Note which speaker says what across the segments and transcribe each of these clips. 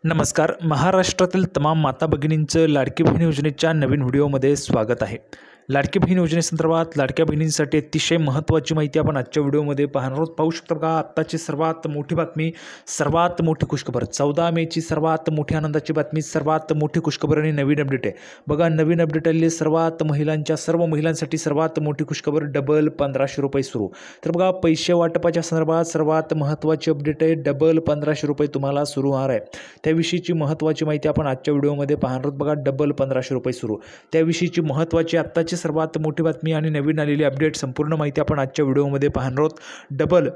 Speaker 1: नमस्कार. महाराष्ट्रातील तमाम माता भगिनींचं लाडकी बहीण योजनेच्या नवीन व्हिडिओमध्ये स्वागत आहे. लाडकी बहीण योजनेसंदर्भात लाडक्या बहिणींसाठी अतिशय महत्त्वाची माहिती आपण आजच्या व्हिडिओमध्ये पाहणार आहोत. पाहू शकता बघा, आत्ताची सर्वात मोठी बातमी, सर्वात मोठी खुशखबर, 14 मेची सर्वात मोठी आनंदाची बातमी, सर्वात मोठी खुशखबर आणि नवीन अपडेट आहे. बघा, नवीन अपडेट आलेली सर्व महिलांसाठी सर्वात मोठी खुशखबर, डबल 1500 रुपये सुरू. तर बघा, पैसे वाटपाच्या संदर्भात सर्वात महत्त्वाची अपडेट आहे. डबल 1500 रुपये तुम्हाला सुरू होणार आहे. त्याविषयीची महत्त्वाची माहिती आपण आजच्या व्हिडिओमध्ये पाहणार आहोत. बघा, डबल 1500 रुपये सुरू, त्याविषयीची महत्त्वाची आत्ताची सर्वात मोठी बातमी आणि नवीन आलेली अपडेट, संपूर्ण माहिती आपण आजच्या व्हिडिओमध्ये पाहणार आहोत. डबल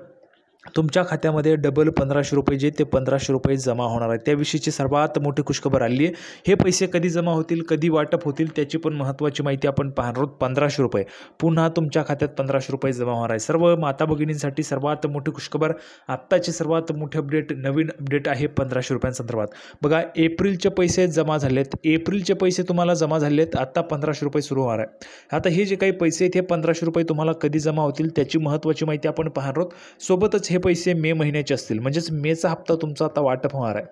Speaker 1: तुमच्या खात्यामध्ये डबल 1500 रुपये जे ते 1500 रुपये जमा होणार आहे, त्याविषयीची सर्वात मोठी खुशखबर आली आहे. हे पैसे कधी जमा होतील, कधी वाटप होतील, त्याची पण महत्त्वाची माहिती आपण पाहणार आहोत. 1500 रुपये पुन्हा तुमच्या खात्यात 1500 रुपये जमा होणार आहे. सर्व माता भगिनींसाठी सर्वात मोठी खुशखबर, आत्ताची सर्वात मोठी अपडेट, नवीन अपडेट आहे 1500 रुपयांसंदर्भात. बघा, एप्रिलचे पैसे जमा झालेत, एप्रिलचे पैसे तुम्हाला जमा झालेत. आता 1500 रुपये सुरू होणार आहे. आता हे जे काही पैसे आहेत, हे 1500 रुपये तुम्हाला कधी जमा होतील त्याची महत्त्वाची माहिती आपण पाहणार आहोत. सोबतच हे पैसे मे महिन्याचे असतील, म्हणजेच मेचा हप्ता तुमचा आता वाटप होणार आहे.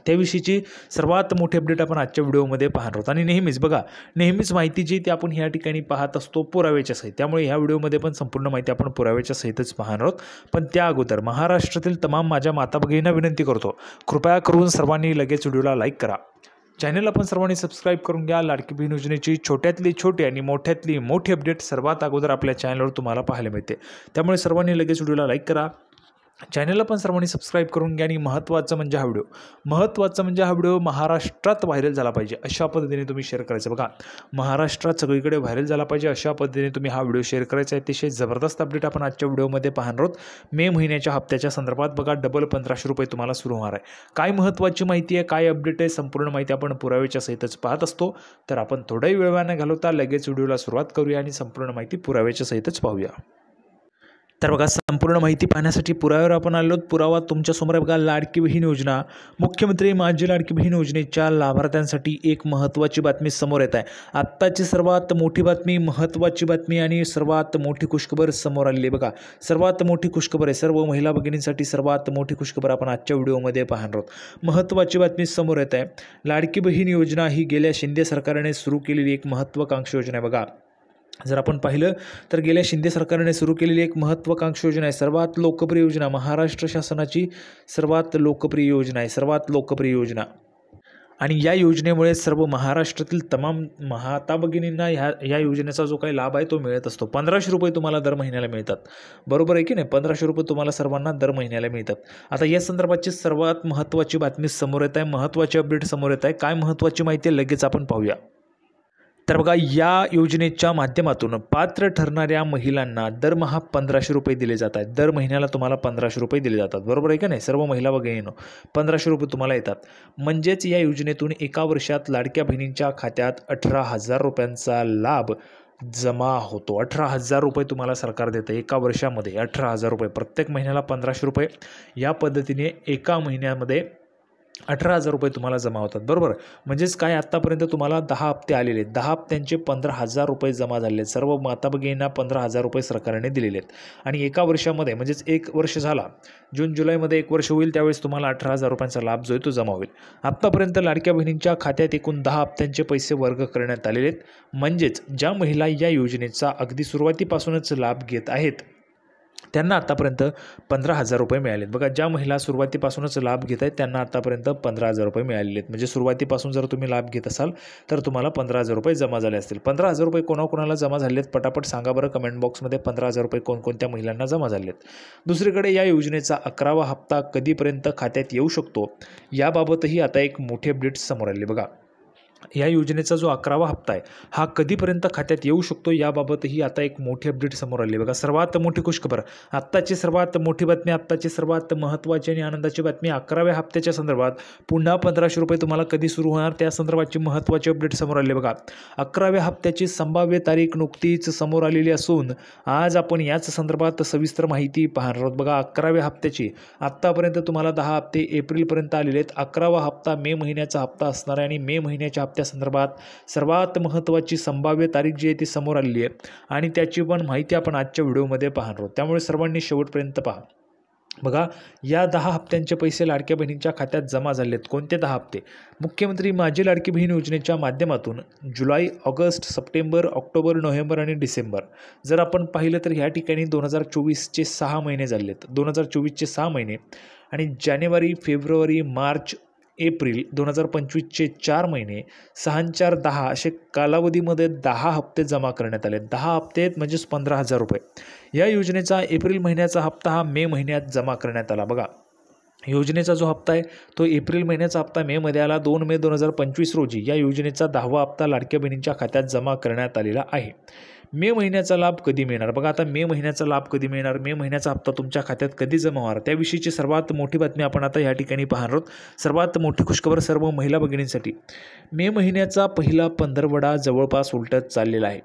Speaker 1: त्याविषयीची सर्वात मोठी अपडेट आपण आजच्या व्हिडिओमध्ये पाहणार आहोत. आणि नेहमीच बघा, नेहमीच माहिती जी ती आपण ह्या ठिकाणी पाहत असतो पुराव्याच्या सहित, त्यामुळे ह्या व्हिडिओमध्ये पण संपूर्ण माहिती आपण पुराव्याच्या सहितच पाहणार आहोत. पण त्या अगोदर महाराष्ट्रातील तमाम माझ्या माता भगिनींना विनंती करतो, कृपया करून सर्वांनी लगेच व्हिडिओला लाईक करा, चॅनलला पण सर्वांनी सबस्क्राईब करून घ्या. लाडकी बहीण योजनेची छोट्यातली छोटी आणि मोठ्यातली मोठी अपडेट सर्वात अगोदर आपल्या चॅनलवर तुम्हाला पाहायला मिळते. त्यामुळे सर्वांनी लगेच व्हिडिओला लाईक करा, चॅनलला पण सर्वांनी सबस्क्राईब करून घ्या. आणि महत्त्वाचं म्हणजे हा व्हिडिओ महाराष्ट्रात व्हायरल झाला पाहिजे अशा पद्धतीने तुम्ही शेअर करायचं. बघा, महाराष्ट्रात सगळीकडे व्हायरल झाला पाहिजे अशा पद्धतीने तुम्ही हा व्हिडिओ शेअर करायचा आहे. अतिशय जबरदस्त अपडेट आपण आजच्या व्हिडिओमध्ये पाहणार आहोत. मे महिन्याच्या हप्त्याच्या संदर्भात बघा, डबल 1500 रुपये तुम्हाला सुरू होणार आहे. काय महत्त्वाची माहिती आहे, काय अपडेट आहे, संपूर्ण माहिती आपण पुराव्याच्या सहितच पाहत असतो. तर आपण थोडाही वेळ न घालवता लगेच व्हिडिओला सुरुवात करूया आणि संपूर्ण माहिती पुराव्याच्या सहितच पाहूया. तर बघा, संपूर्ण माहिती पाहण्यासाठी पुराव्यावर आपण आलो. पुरावा तुमच्यासमोर आहे. बघा, लाडकी बहीण योजना, मुख्यमंत्री माझी लाडकी बहीण योजनेच्या लाभार्थ्यांसाठी एक महत्त्वाची बातमी समोर येत आहे. आत्ताची सर्वात मोठी बातमी, महत्त्वाची बातमी आणि सर्वात मोठी खुशखबर समोर आलेली आहे. बघा, सर्वात मोठी खुशखबर आहे. सर्व महिला भगिनींसाठी सर्वात मोठी खुशखबर आपण आजच्या व्हिडिओमध्ये पाहणार आहोत. महत्त्वाची बातमी समोर येत आहे. लाडकी बहीण योजना ही गेल्या शिंदे सरकारने सुरू केलेली एक महत्त्वाकांक्षी योजना आहे. बघा, जर आपण पाहिलं तर गेल्या शिंदे सरकारने सुरू केलेली एक महत्त्वाकांक्षी योजना आहे, सर्वात लोकप्रिय योजना, महाराष्ट्र शासनाची सर्वात लोकप्रिय योजना आहे, सर्वात लोकप्रिय योजना. आणि या योजनेमुळे सर्व महाराष्ट्रातील तमाम माता भगिनींना ह्या योजनेचा जो काही लाभ आहे तो मिळत असतो. 1500 रुपये तुम्हाला दर महिन्याला मिळतात, बरोबर आहे की नाही? 1500 रुपये तुम्हाला सर्वांना दर महिन्याला मिळतात. आता या संदर्भाची सर्वात महत्त्वाची बातमी समोर येत आहे, महत्त्वाची अपडेट समोर येत आहे. काय महत्त्वाची माहिती आहे लगेच आपण पाहूया. तर बघा, या योजनेच्या माध्यमातून पात्र ठरणाऱ्या महिलांना दरमहा 1500 रुपये दिले जात आहेत. दर महिन्याला तुम्हाला 1500 रुपये दिले जातात, बरोबर आहे का नाही? सर्व महिला भगिनींनो 1500 रुपये तुम्हाला येतात. म्हणजेच या योजनेतून एका वर्षात लाडक्या बहिणींच्या खात्यात 18,000 रुपयांचा लाभ जमा होतो. 18,000 रुपये तुम्हाला सरकार देतं एका वर्षामध्ये. 18,000 रुपये, प्रत्येक महिन्याला 1500 रुपये, या पद्धतीने एका महिन्यामध्ये 18,000 रुपये तुम्हाला जमा होतात, बरोबर? म्हणजेच काय, आत्तापर्यंत तुम्हाला 10 हप्ते आलेले आहेत, 10 हप्त्यांचे 15,000 रुपये जमा झाले आहेत. सर्व माता भगिनींना 15,000 रुपये सरकारने दिलेले आहेत. आणि एका वर्षामध्ये, म्हणजेच एक वर्ष झाला, जून जुलैमध्ये एक वर्ष होईल, त्यावेळेस तुम्हाला 18,000 रुपयांचा लाभ जो आहे तो जमा होईल. आत्तापर्यंत लाडक्या बहिणींच्या खात्यात एकूण 10 हप्त्यांचे पैसे वर्ग करण्यात आलेले आहेत. म्हणजेच ज्या महिला या योजनेचा अगदी सुरुवातीपासूनच लाभ घेत आहेत त्यांना आतापर्यंत 15,000 रुपये मिळाले आहेत. बघा, ज्या महिला सुरुवातीपासूनच लाभ घेत आहेत त्यांना आतापर्यंत 15,000 रुपये मिळालेले आहेत. म्हणजे सुरुवातीपासून जर तुम्ही लाभ घेत असाल तर तुम्हाला 15,000 रुपये जमा झाले असतील. 15,000 रुपये कोणाकोणाला जमा झाले आहेत पटापट सांगा बरं कमेंट बॉक्समध्ये. 15,000 रुपये कोणकोणत्या महिलांना जमा झाले आहेत? दुसरीकडे या योजनेचा 11वा हप्ता कधीपर्यंत खात्यात येऊ शकतो याबाबतही आता एक मोठी अपडेट समोर आली. बघा, या योजनेचा जो 11वा हप्ता आहे हा कधीपर्यंत खात्यात येऊ शकतो याबाबतही आता एक मोठी अपडेट समोर आली. बघा, सर्वात मोठी खुशखबर, आत्ताची सर्वात मोठी बातमी, आत्ताची सर्वात महत्त्वाची आणि आनंदाची बातमी, 11व्या हप्त्याच्या संदर्भात पुन्हा 1500 रुपये तुम्हाला कधी सुरू होणार त्या संदर्भाची महत्त्वाची अपडेट समोर आली. बघा, 11व्या हप्त्याची संभाव्य तारीख नुकतीच समोर आलेली असून आज आपण याच संदर्भात सविस्तर माहिती पाहणार आहोत. बघा, 11व्या हप्त्याची आत्तापर्यंत तुम्हाला 10 हप्ते एप्रिलपर्यंत आलेले आहेत. 11वा हप्ता मे महिन्याचा हप्ता असणार आहे आणि मे महिन्याच्या त्या संदर्भात सर्वात महत्त्वाची संभाव्य तारीख जी आहे ती समोर आलेली आहे आणि त्याची पण माहिती आपण आजच्या व्हिडिओमध्ये पाहणार आहोत. त्यामुळे सर्वांनी शेवटपर्यंत पहा. बघा, या 10 हप्त्यांचे पैसे लाडक्या बहिणींच्या खात्यात जमा झाले आहेत. कोणते 10 हप्ते? मुख्यमंत्री माझी लाडकी बहीण योजनेच्या माध्यमातून जुलै, ऑगस्ट, सप्टेंबर, ऑक्टोबर, नोव्हेंबर आणि डिसेंबर जर आपण पाहिलं तर ह्या ठिकाणी 2024चे 6 महिने झाले आहेत. 2024चे 6 महिने आणि जानेवारी, फेब्रुवारी, मार्च, एप्रिल 2025चे 4 महिने, 6 आणि 4 10 असे कालावधीमध्ये 10 हप्ते जमा करण्यात आले. 10 हप्ते म्हणजेच 15,000 रुपये. या योजनेचा एप्रिल महिन्याचा हप्ता हा मे महिन्यात जमा करण्यात आला. बघा, योजनेचा जो हप्ता आहे तो एप्रिल महिन्याचा हप्ता मेमध्ये आला. 2 मे 2025 रोजी या योजनेचा 10वा हप्ता लाडक्या बहिणींच्या खात्यात जमा करण्यात आलेला आहे. मे महिन्याचा लाभ कधी मिळणार? बघा, आता मे महिन्याचा लाभ कधी मिळणार, मे महिन्याचा हप्ता तुमच्या खात्यात कधी जमा होणार, त्याविषयीची सर्वात मोठी बातमी आपण आता या ठिकाणी पाहणार आहोत. सर्वात मोठी खुशखबर सर्व महिला भगिनींसाठी. मे महिन्याचा पहिला पंधरवडा जवळपास उलटत चाललेला आहे.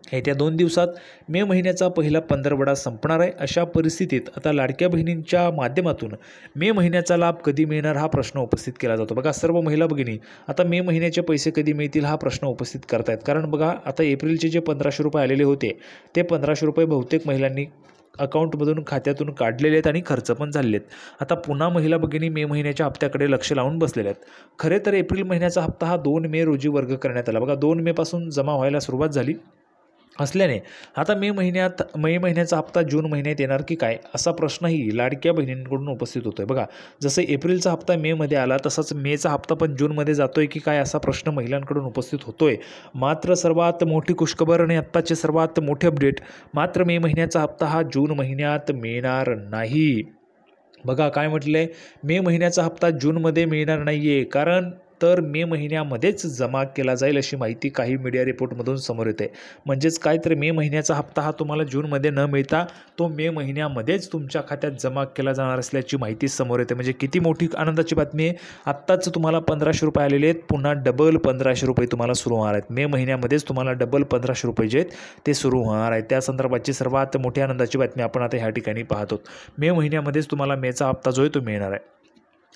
Speaker 1: येत्या 2 दिवसात मे महिन्याचा पहिला पंधरवडा संपणार आहे. अशा परिस्थितीत आता लाडक्या बहिणींच्या माध्यमातून मे महिन्याचा लाभ कधी मिळणार हा प्रश्न उपस्थित केला जातो. बघा, सर्व महिला भगिनी आता मे महिन्याचे पैसे कधी मिळतील हा प्रश्न उपस्थित करतायत. कारण बघा, आता एप्रिलचे जे 1500 रुपये आलेले होते ते 1500 रुपये बहुतेक महिलांनी अकाउंटमधून खात्यातून काढलेले आहेत आणि खर्च पण झालेले आहेत. आता पुन्हा महिला भगिनी मे महिन्याच्या हप्त्याकडे लक्ष लावून बसलेल्या आहेत. खरे तर एप्रिल महिन्याचा हप्ता हा 2 मे रोजी वर्ग करण्यात आला. बघा, 2 मेपासून जमा व्हायला सुरुवात झाली असल्याने आता मे महिन्याचा हप्ता जून महिन्यात येणार की काय असा प्रश्नही लाडक्या बहिणींकडून उपस्थित होतोय. बघा, जसं एप्रिलचा हप्ता मेमध्ये आला तसाच मेचा हप्ता पण जूनमध्ये जातोय की काय असा प्रश्न महिलांकडून उपस्थित होतोय. मात्र सर्वात मोठी खुशखबर आणि आत्ताचे सर्वात मोठे अपडेट, मात्र मे महिन्याचा हप्ता हा जून महिन्यात मिळणार नाही. बघा, काय म्हटलंय, मे महिन्याचा हप्ता जूनमध्ये मिळणार नाही आहे, कारण तर मे महिन्यामध्येच जमा केला जाईल अशी माहिती काही मीडिया रिपोर्टमधून समोर येते. म्हणजेच काय, तर मे महिन्याचा हप्ता हा तुम्हाला जूनमध्ये न मिळता तो मे महिन्यामध्येच तुमच्या खात्यात जमा केला जाणार असल्याची माहिती समोर येते. म्हणजे किती मोठी आनंदाची बातमी आहे. आत्ताच तुम्हाला 1500 रुपये आलेले आहेत, पुन्हा डबल 1500 रुपये तुम्हाला सुरू होणार आहेत. मे महिन्यामध्येच तुम्हाला डबल 1500 रुपये जे आहेत ते सुरू होणार आहेत. त्या संदर्भाची सर्वात मोठी आनंदाची बातमी आपण आता ह्या ठिकाणी पाहतो. मे महिन्यामध्येच तुम्हाला मेचा हप्ता जो आहे तो मिळणार आहे.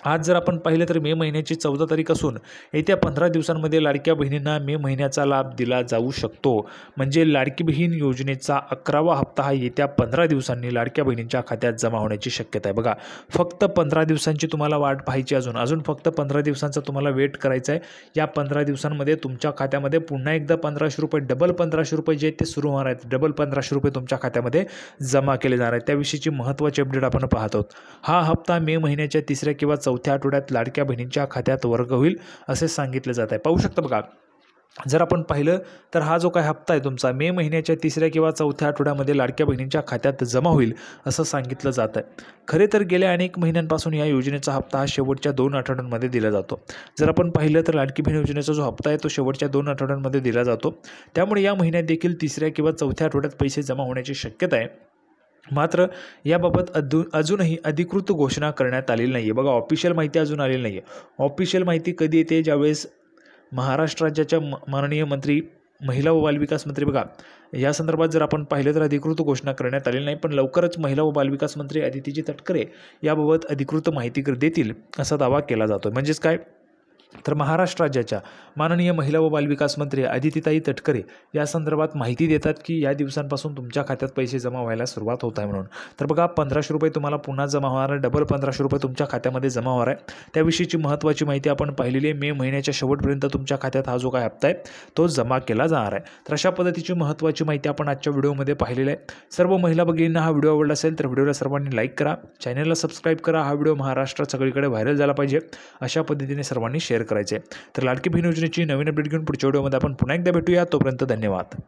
Speaker 1: आज जर आपण पाहिलं तर मे महिन्याची 14 तारीख असून येत्या 15 दिवसांमध्ये लाडक्या बहिणींना मे महिन्याचा लाभ दिला जाऊ शकतो. म्हणजे लाडकी बहीण योजनेचा 11वा हप्ता हा येत्या 15 दिवसांनी लाडक्या बहिणींच्या खात्यात जमा होण्याची शक्यता आहे. बघा, फक्त 15 दिवसांची तुम्हाला वाट पाहायची, अजून फक्त 15 दिवसांचा तुम्हाला वेट करायचा आहे. या 15 दिवसांमध्ये तुमच्या खात्यामध्ये पुन्हा एकदा 1500 रुपये डबल 1500 रुपये जे ते सुरू होणार आहेत. डबल 1500 रुपये तुमच्या खात्यामध्ये जमा केले जाणार आहेत. त्याविषयीची महत्त्वाची अपडेट आपण पाहत आहोत. हा हप्ता मे महिन्याच्या 3ऱ्या किंवा 4थ्या आठवड्यात लाडक्या बहिणींच्या खात्यात वर्ग होईल असे सांगितले जात आहे. पाहू शकता, बघा, जर आपण पाहिलं तर हा जो काय हप्ता आहे तुमचा मे महिन्याच्या 3ऱ्या किंवा 4थ्या आठवड्यामध्ये लाडक्या बहिणींच्या खात्यात जमा होईल असं सांगितलं जात आहे. खरे तर गेल्या अनेक महिन्यांपासून या योजनेचा हप्ता हा शेवटच्या 2 आठवड्यांमध्ये दिला जातो. जर आपण पाहिलं तर लाडकी बहीण योजनेचा जो हप्ता आहे तो शेवटच्या 2 आठवड्यांमध्ये दिला जातो. त्यामुळे या महिन्यात देखील 3ऱ्या किंवा 4थ्या आठवड्यात पैसे जमा होण्याची शक्यता आहे. मात्र याबाबत अजूनही अधिकृत घोषणा करण्यात आलेली नाही आहे. बघा, ऑफिशियल माहिती अजून आलेली नाही आहे. ऑफिशियल माहिती कधी येते, ज्यावेळेस महाराष्ट्र राज्याच्या माननीय मंत्री, महिला व बालविकास मंत्री, बघा, या संदर्भात जर आपण पाहिलं तर अधिकृत घोषणा करण्यात आलेली नाही, पण लवकरच महिला व बालविकास मंत्री अदितीजी तटकरे याबाबत अधिकृत माहिती देतील असा दावा केला जातो. म्हणजेच काय, तर महाराष्ट्र राज्याच्या माननीय महिला व बालविकास मंत्री अदितीताई तटकरे या संदर्भात माहिती देतात की या दिवसांपासून तुमच्या खात्यात पैसे जमा व्हायला सुरुवात होत आहे म्हणून. तर बघा, 1500 रुपये तुम्हाला पुन्हा जमा होणार आहे, डबल 1500 रुपये तुमच्या खात्यामध्ये जमा होणार आहे. त्याविषयीची महत्त्वाची माहिती आपण पाहिलेली आहे. मे महिन्याच्या शेवटपर्यंत तुमच्या खात्यात हा जो काय हप्ता आहे तो जमा केला जाणार आहे. तर अशा पद्धतीची महत्त्वाची माहिती आपण आजच्या व्हिडिओमध्ये पाहिलेली आहे. सर्व महिला भगिनींना हा व्हिडिओ आवडला असेल तर व्हिडिओला सर्वांनी लाईक करा, चॅनलला सबस्क्राईब करा. हा व्हिडिओ महाराष्ट्रात सगळीकडे व्हायरल झाला पाहिजे अशा पद्धतीने सर्वांनी शेअर करायचे. तर लाडकी बहीण योजनेची नवीन अपडेट घेऊन पुढच्या व्हिडिओमध्ये आपण पुन्हा एकदा भेटूया. तोपर्यंत धन्यवाद.